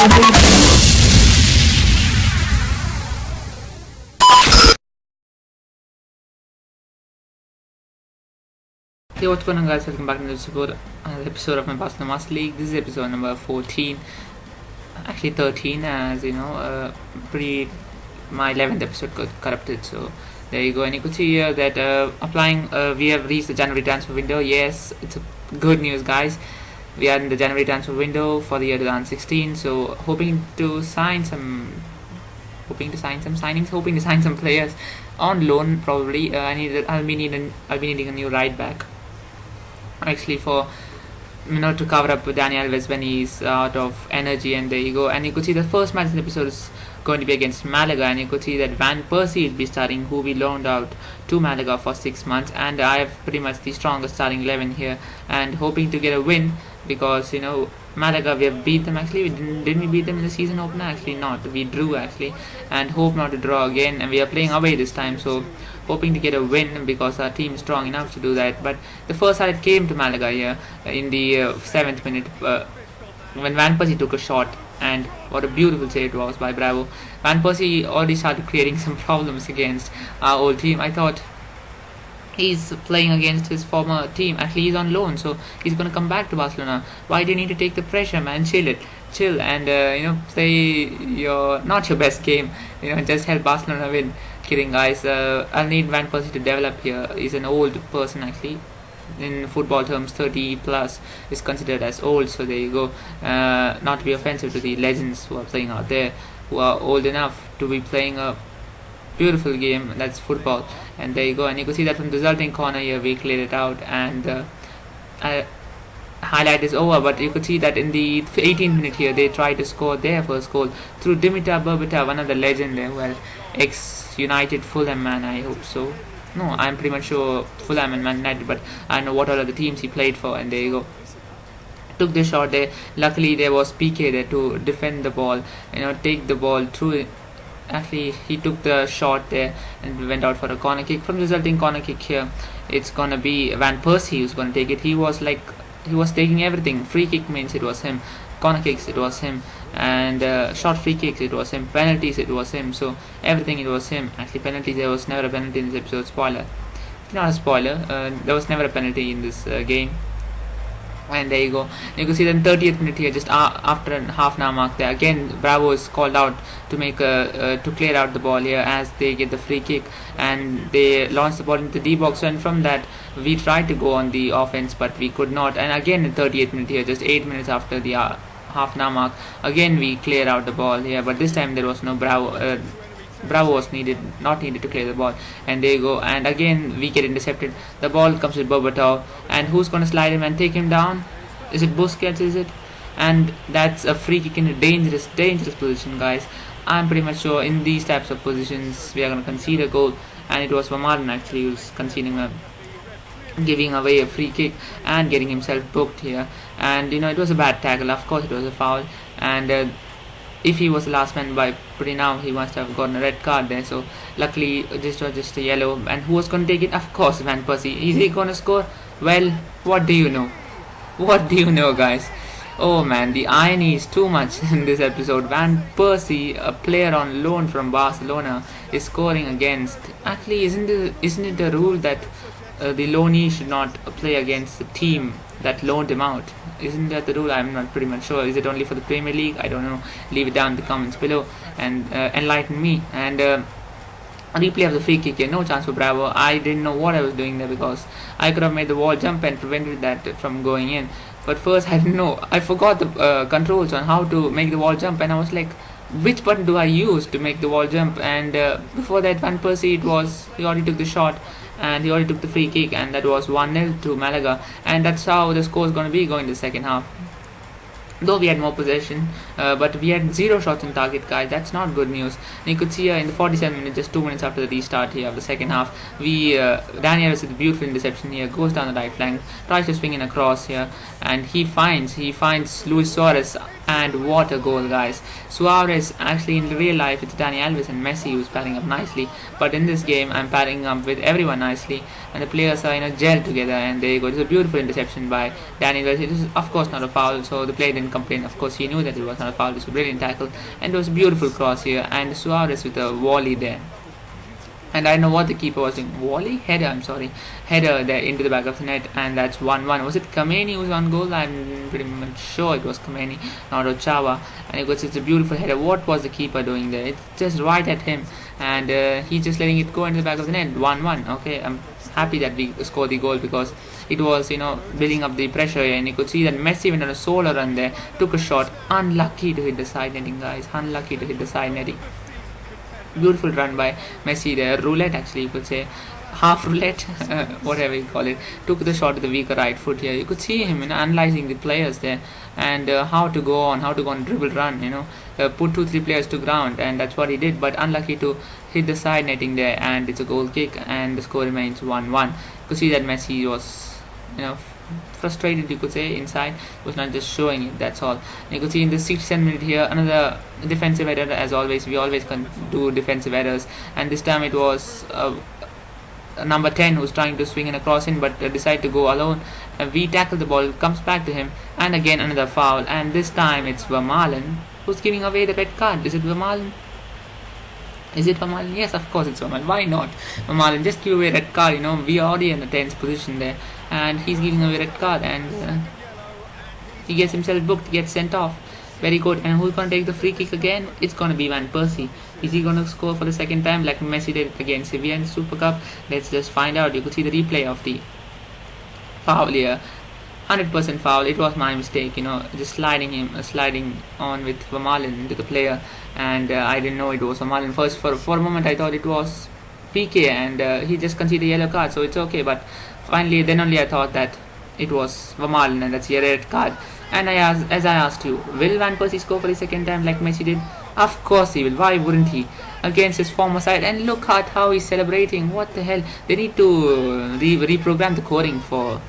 Hey, what's going on, guys? Welcome back to another episode of my Barcelona Master League. This is episode number 14, actually 13, as you know. My 11th episode got corrupted, so there you go. And you could see here that we have reached the January transfer window. Yes, it's good news, guys. We are in the January transfer window for the year 2016, so hoping to sign some players on loan. Probably I'll be needing a new right back, actually, for to cover up Dani Alves when he's out of energy. And there you go. And you could see the first match in the episode is going to be against Malaga, and you could see that Van Persie will be starting, who we loaned out to Malaga for 6 months. And I have pretty much the strongest starting 11 here, and hoping to get a win, because Malaga, we have beat them. Actually, didn't we beat them in the season opener? Actually not, we drew actually, and hope not to draw again. And we are playing away this time, so hoping to get a win, because our team is strong enough to do that. But the first side came to Malaga here in the 7th minute, when Van Persie took a shot, and what a beautiful save it was by Bravo. Van Persie already started creating some problems against our old team. I thought he's playing against his former team. Actually, he's on loan, so he's going to come back to Barcelona. Why do you need to take the pressure, man? Chill, and play not your best game. Just help Barcelona win. Kidding, guys. I'll need Van Persie to develop here. He's an old person, actually. In football terms, 30 plus is considered as old, so there you go. Not to be offensive to the legends who are playing out there, who are old enough to be playing a beautiful game, that's football. And there you go. And you can see that from the resulting corner here, we cleared it out, and highlight is over. But you could see that in the 18th minute here, they tried to score their first goal through Dimitar Berbatov, one of the legends there. Well, ex-United Fulham man, I hope so. No, I'm pretty much sure Fulham and Man United, but I know what all other teams he played for. And there you go. Took the shot there. Luckily, there was PK there to defend the ball, take the ball through it. Actually, he took the shot there and went out for a corner kick. From the resulting corner kick here, it's gonna be Van Persie who's gonna take it. He was taking everything. Free kick means it was him. Corner kicks, it was him. And short free kicks, it was him. Penalties, it was him. So everything, it was him. Actually, penalties, there was never a penalty in this episode. Spoiler. Not a spoiler. There was never a penalty in this game. And there you go. You can see then 30th minute here, just after a half an hour mark there, again Bravo is called out to make to clear out the ball here as they get the free kick, and they launch the ball into the D box. And from that, we tried to go on the offense, but we could not. And again in 30th minute here, just 8 minutes after the half an hour mark, again we clear out the ball here, but this time there was no Bravo. Bravo was not needed to clear the ball. And there you go. And again we get intercepted. The ball comes with Berbatov, and who's going to slide him and take him down? Is it Busquets? Is it? And that's a free kick in a dangerous position, guys. I'm pretty much sure in these types of positions we are going to concede a goal, and it was Vermaelen actually who's giving away a free kick and getting himself booked here. And it was a bad tackle. Of course it was a foul, and if he was the last man by pretty now, he must have gotten a red card there. So luckily this was just a yellow. And who was going to take it? Of course Van Persie. Is he going to score? Well, what do you know? What do you know, guys? Oh man, the irony is too much in this episode. Van Persie, a player on loan from Barcelona, is scoring against. Actually, isn't it a rule that the loanee should not play against the team that loaned him out? Isn't that the rule? I'm not pretty much sure. Is it only for the Premier League? I don't know. Leave it down in the comments below and enlighten me. And replay of the free kick here, no chance for Bravo. I didn't know what I was doing there, because I could have made the wall jump and prevented that from going in. But first I didn't know. I forgot the controls on how to make the wall jump, and I was like, which button do I use to make the wall jump? And before that, Van Persie, he already took the shot, and he already took the free kick, and that was 1-0 to Malaga. And that's how the score is going to be going the second half. Though we had more possession, but we had 0 shots on target, guys. That's not good news. And you could see in the 47 minutes, just 2 minutes after the restart here of the second half, Dani Alves with a beautiful interception here, goes down the right flank, tries to swing in across here, and he finds Luis Suarez, and what a goal, guys. Suarez, actually in real life it's Dani Alves and Messi who's pairing up nicely, but in this game I'm pairing up with everyone nicely, and the players are gelled together. And there you go. It's a beautiful interception by Dani Alves. It is of course not a foul, so the play didn't didn't complain. Of course, he knew that it was not a foul. It was a brilliant tackle, and it was a beautiful cross here. And Suarez with a volley there. And I know what the keeper was doing. Volley? Header, I'm sorry. Header there into the back of the net, and that's 1-1. Was it Kameni who was on goal? I'm pretty much sure it was Kameni, not Ochawa. And it was just a beautiful header. What was the keeper doing there? It's just right at him, and he's just letting it go into the back of the net. 1-1. Okay, I'm happy that we scored the goal because it was, building up the pressure here, and you could see that Messi went on a solo run there, took a shot, unlucky to hit the side netting, guys, unlucky to hit the side netting. Beautiful run by Messi there, roulette actually you could say, half roulette, whatever you call it. Took the shot with the weaker right foot here. You could see him analyzing the players there, and how to go on dribble run, put 2-3 players to ground, and that's what he did, but unlucky to hit the side netting there, and it's a goal kick, and the score remains 1-1. You could see that Messi was frustrated, you could say, inside. Was not just showing it, that's all. You could see in the 67th minute here another defensive error. As always, we always can do defensive errors, and this time it was number 10 who's trying to swing in a cross in, but decided to go alone. We tackle the ball, comes back to him, and again another foul, and this time it's Vermaelen who's giving away the red card. Is it Vermaelen? Is it Vermaelen? Yes, of course it's Vermaelen. Why not? Vermaelen just give away red card. We are already in a tense position there, and he's giving away red card, and he gets himself booked, gets sent off. Very good. And who's going to take the free kick again? It's going to be Van Persie. Is he going to score for the second time like Messi did against Sevilla in the Super Cup? Let's just find out. You could see the replay of the foul here. 100% foul. It was my mistake, just sliding on with Vermaelen into the player, and I didn't know it was Vermaelen. First, for a moment, I thought it was PK, and he just conceded a yellow card, so it's okay. But finally, then only I thought that it was Vermaelen, and that's a red card. And as I asked you, will Van Persie score for the second time like Messi did? Of course he will. Why wouldn't he? Against his former side. And look at how he's celebrating. What the hell? They need to reprogram the scoring for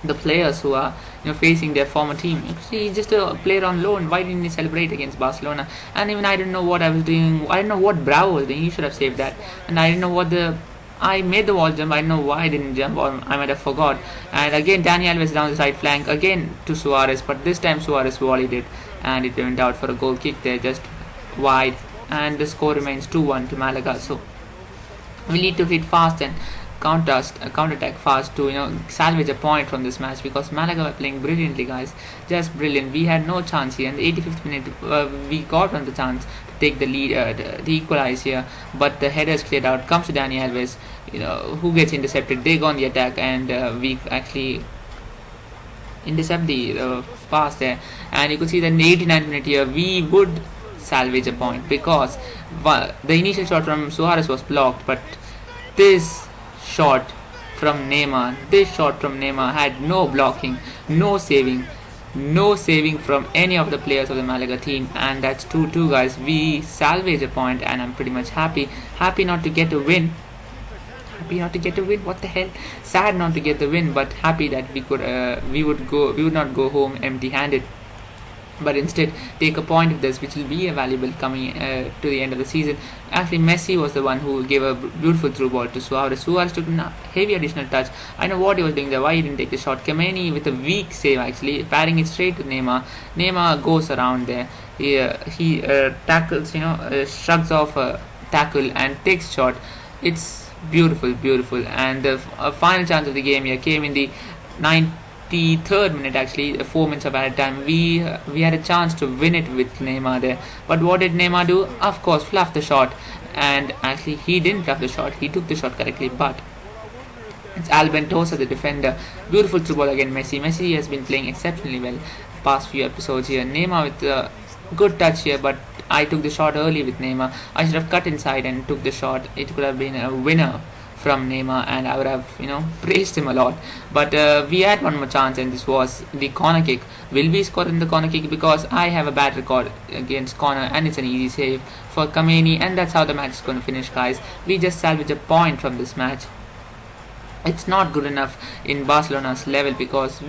the players who are facing their former team. He's just a player on loan. Why didn't he celebrate against Barcelona? And even I don't know what I was doing. I don't know what Bravo was doing. He should have saved that. And I didn't know what I made the wall jump. I don't know why I didn't jump, or I might have forgot. And again Dani Alves down the right flank again to Suarez, but this time Suarez volleyed it, and it went out for a goal kick there, just wide, and the score remains 2-1 to Malaga. So we need to hit fast and counter-attack fast to salvage a point from this match, because Malaga were playing brilliantly, guys, just brilliant. We had no chance here. In the 85th minute we got on the chance to take the lead, the equalize here, but the headers cleared out. Comes to Dani Alves, who gets intercepted. They go on the attack, and we actually intercept the pass there, and you could see that in the 89th minute here we would salvage a point, because the initial shot from Suarez was blocked, but this shot from Neymar had no blocking, no saving from any of the players of the Malaga team, and that's 2-2, guys. We salvage a point, and I'm pretty much happy not to get a win. What the hell? Sad not to get the win, but happy that we would not go home empty-handed, but instead take a point of this, which will be valuable coming to the end of the season. Actually, Messi was the one who gave a beautiful through ball to Suarez. Suarez took a heavy additional touch. I know what he was doing there, why he didn't take the shot. Kameni with a weak save, actually parrying it straight to Neymar. Neymar goes around there. He tackles, shrugs off a tackle and takes shot. It's beautiful. And the final chance of the game here came in the 93rd minute, actually 4 minutes of added time. We had a chance to win it with Neymar there, but what did Neymar do? Of course, fluffed the shot. And actually he didn't fluff the shot, he took the shot correctly, but it's Albentosa, the defender. Beautiful through ball again. Messi has been playing exceptionally well past few episodes here. Neymar with a good touch here, but I took the shot early with Neymar. I should have cut inside and took the shot. It could have been a winner from Neymar, and I would have praised him a lot. But we had one more chance, and this was the corner kick. Will we score in the corner kick? Because I have a bad record against corner, and it's an easy save for Kameni, and that's how the match is going to finish, guys. We just salvage a point from this match. It's not good enough in Barcelona's level, because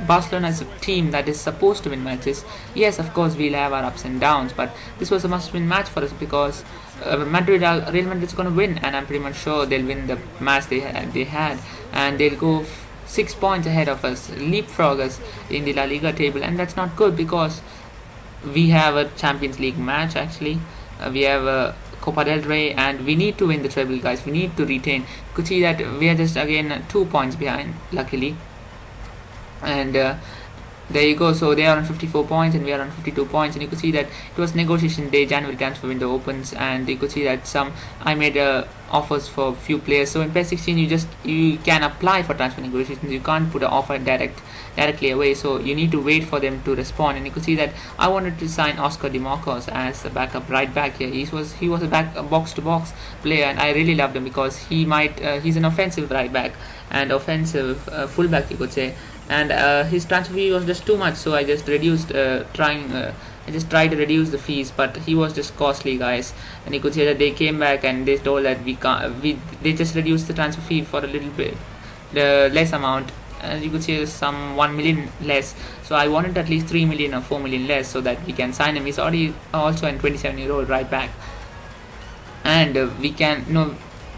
Barcelona is a team that is supposed to win matches. Yes, of course we'll have our ups and downs, but this was a must-win match for us, because Real Madrid is going to win, and I'm pretty much sure they'll win the match they had, and they'll go 6 points ahead of us, leapfrog us in the La Liga table, and that's not good because we have a Champions League match actually. We have a Copa del Rey, and we need to win the treble, guys. We need to retain. You could see that we are just again 2 points behind, luckily, and there you go. So they are on 54 points and we are on 52 points, and you could see that it was negotiation day. January transfer window opens, and you could see that I made offers for few players. So in PES 16 you can apply for transfer negotiations. You can't put an offer directly away, so you need to wait for them to respond. And you could see that I wanted to sign Oscar Di Marcos as a backup right back here. He was a box to box player, and I really loved him because he's an offensive right back and offensive fullback, you could say. And his transfer fee was just too much, so I just reduced I just tried to reduce the fees, but he was just costly, guys. And you could see that they came back and they told that they just reduced the transfer fee for a little bit less amount. As you could see, some 1 million less. So I wanted at least 3 million or 4 million less so that we can sign him. He's already also a 27-year-old right back, and we can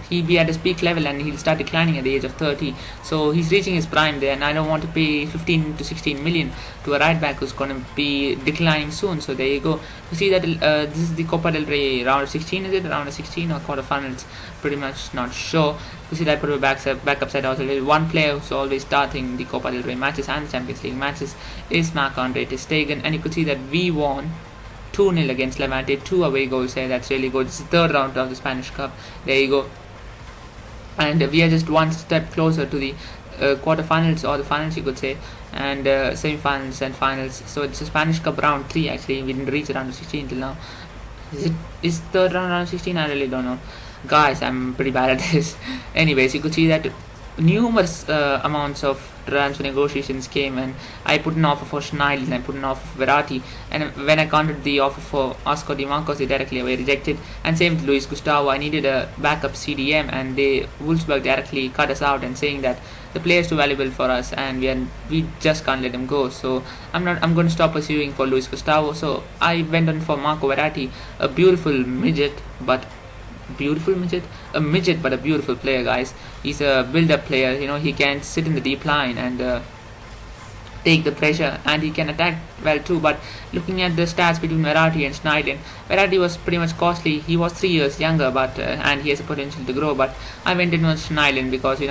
he'll be at his peak level and he'll start declining at the age of 30. So he's reaching his prime there, and I don't want to pay 15 to 16 million to a right back who's going to be declining soon. So there you go. You see that this is the Copa del Rey round of 16. Is it round of 16 or quarterfinals? Pretty much not sure. You see that I put a backup side also. One player who's always starting the Copa del Rey matches and the Champions League matches is Marc-Andre ter Stegen, and you could see that we won 2-0 against Levante, 2 away goals here. That's really good. It's the third round of the Spanish Cup. There you go. And we are just one step closer to the quarterfinals, or the finals, you could say, and semi-finals and finals. So it's a Spanish Cup round 3 actually. We didn't reach round of 16 till now. Is third round of 16? I really don't know, guys. I'm pretty bad at this. Anyways, you could see that numerous amounts of transfer negotiations came, and I put an offer for Schneiderlin, I put an offer for Verratti, and when I counted the offer for Oscar Di Marcos, they directly away rejected. And same with Luis Gustavo. I needed a backup CDM, and Wolfsburg directly cut us out and saying that the player is too valuable for us and we just can't let him go. So I'm going to stop pursuing for Luis Gustavo. So I went on for Marco Verratti, a beautiful midget but a beautiful player, guys. He's a build-up player. He can sit in the deep line and take the pressure, and he can attack well too. But looking at the stats between Verratti and Schneiderlin, Verratti was pretty much costly. He was 3 years younger, but and he has a potential to grow. But I went in on Schneiderlin because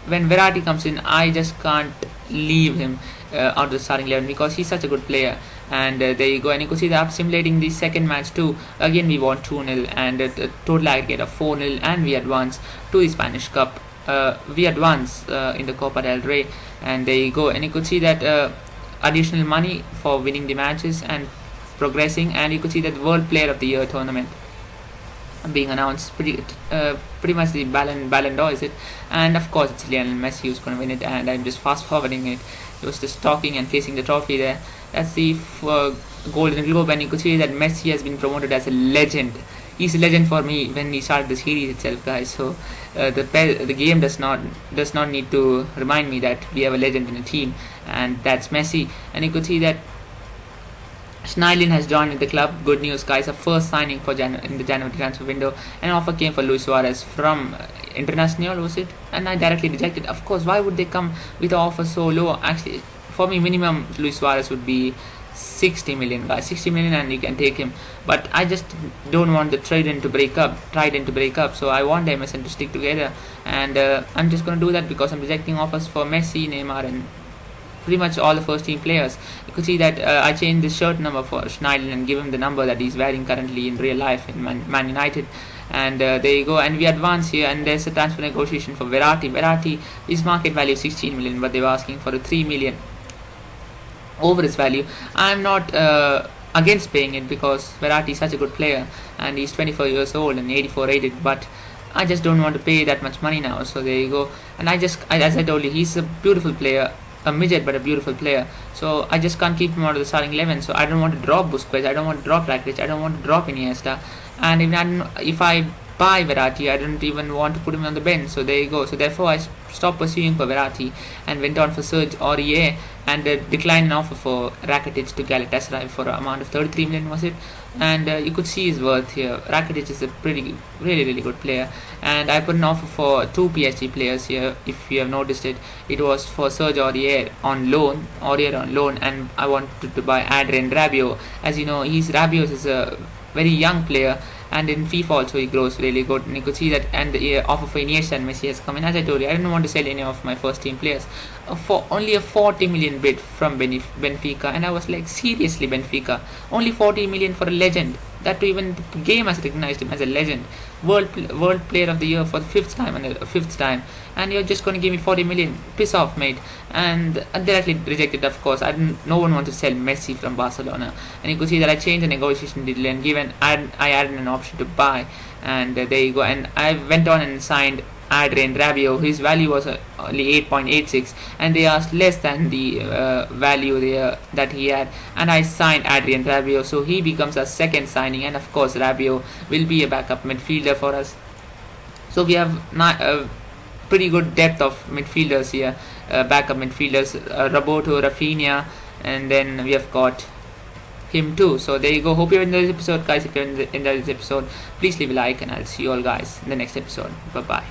when Verratti comes in, I just can't leave him out of the starting 11 because he's such a good player. And there you go. And you could see that after simulating the second match too, again we won 2-0 and a total aggregate of 4-0, and we advance to the Spanish Cup. We advance in the Copa del Rey, and there you go. And you could see that additional money for winning the matches and progressing, and you could see that World Player of the Year tournament being announced, pretty much the Ballon d'Or, is it? And of course it's Lionel Messi who's going to win it, and I'm just fast forwarding it. It was just talking and facing the trophy there. That's the Golden Globe, and you could see that Messi has been promoted as a legend. He's a legend for me when he started the series itself, guys. So the game does not need to remind me that we have a legend in a team, and that's Messi. And you could see that Schneiderlin has joined the club. Good news, guys. A first signing for in the January transfer window. An offer came for Luis Suarez from Internacional, was it? And I directly rejected. Of course, why would they come with an offer so low? Actually, for me, minimum Luis Suarez would be 60 million, guys. 60 million, and you can take him. But I just don't want the Trident to break up. So I want MSN to stick together, and I'm just going to do that because I'm rejecting offers for Messi, Neymar, and pretty much all the first team players. You could see that I changed the shirt number for Schneiderlin and give him the number that he's wearing currently in real life in Man United. And there you go. And we advance here, and there's a transfer negotiation for Verratti. Verratti, his market value is 16 million, but they were asking for a 3 million over his value. I'm not against paying it because Verratti is such a good player, and he's 24 years old and 84 rated, but I just don't want to pay that much money now. So there you go. And as I told you, he's a beautiful player, a midget but a beautiful player. So I just can't keep him out of the starting 11. So I don't want to drop Busquets, I don't want to drop Rakitic, I don't want to drop Iniesta. And if I buy Verratti. I didn't even want to put him on the bench. So there you go. So therefore I stopped pursuing for Verratti and went on for Serge Aurier, and declined an offer for Rakitic to Galatasaray for an amount of 33 million, was it? And you could see his worth here. Rakitic is a really good player, and I put an offer for two PSG players here. If you have noticed it, it was for Serge Aurier on loan, and I wanted to buy Adrien Rabiot. As you know, Rabiot is a very young player, and in FIFA also he grows really good, and you could see that. And the offer for Iniesta and Messi has come in. As I told you, I didn't want to sell any of my first team players for only a 40 million bid from Benfica, and I was like, seriously, Benfica, only 40 million for a legend? That too, even the game has recognized him as a legend, world player of the year for the fifth time, and you're just going to give me 40 million? Piss off, mate. And directly rejected, of course. No one wants to sell Messi from Barcelona, and you could see that I changed the negotiation deal and I added an option to buy, and there you go. And I went on and signed Adrien Rabiot. His value was only 8.86, and they asked less than the value there that he had, and I signed Adrien Rabiot, so he becomes our second signing. And of course Rabiot will be a backup midfielder for us. So we have pretty good depth of midfielders here, backup midfielders, Roberto, Rafinha, and then we have got him too. So there you go. Hope you enjoyed this episode, guys. If you enjoyed this episode, please leave a like, and I'll see you all guys in the next episode. Bye bye.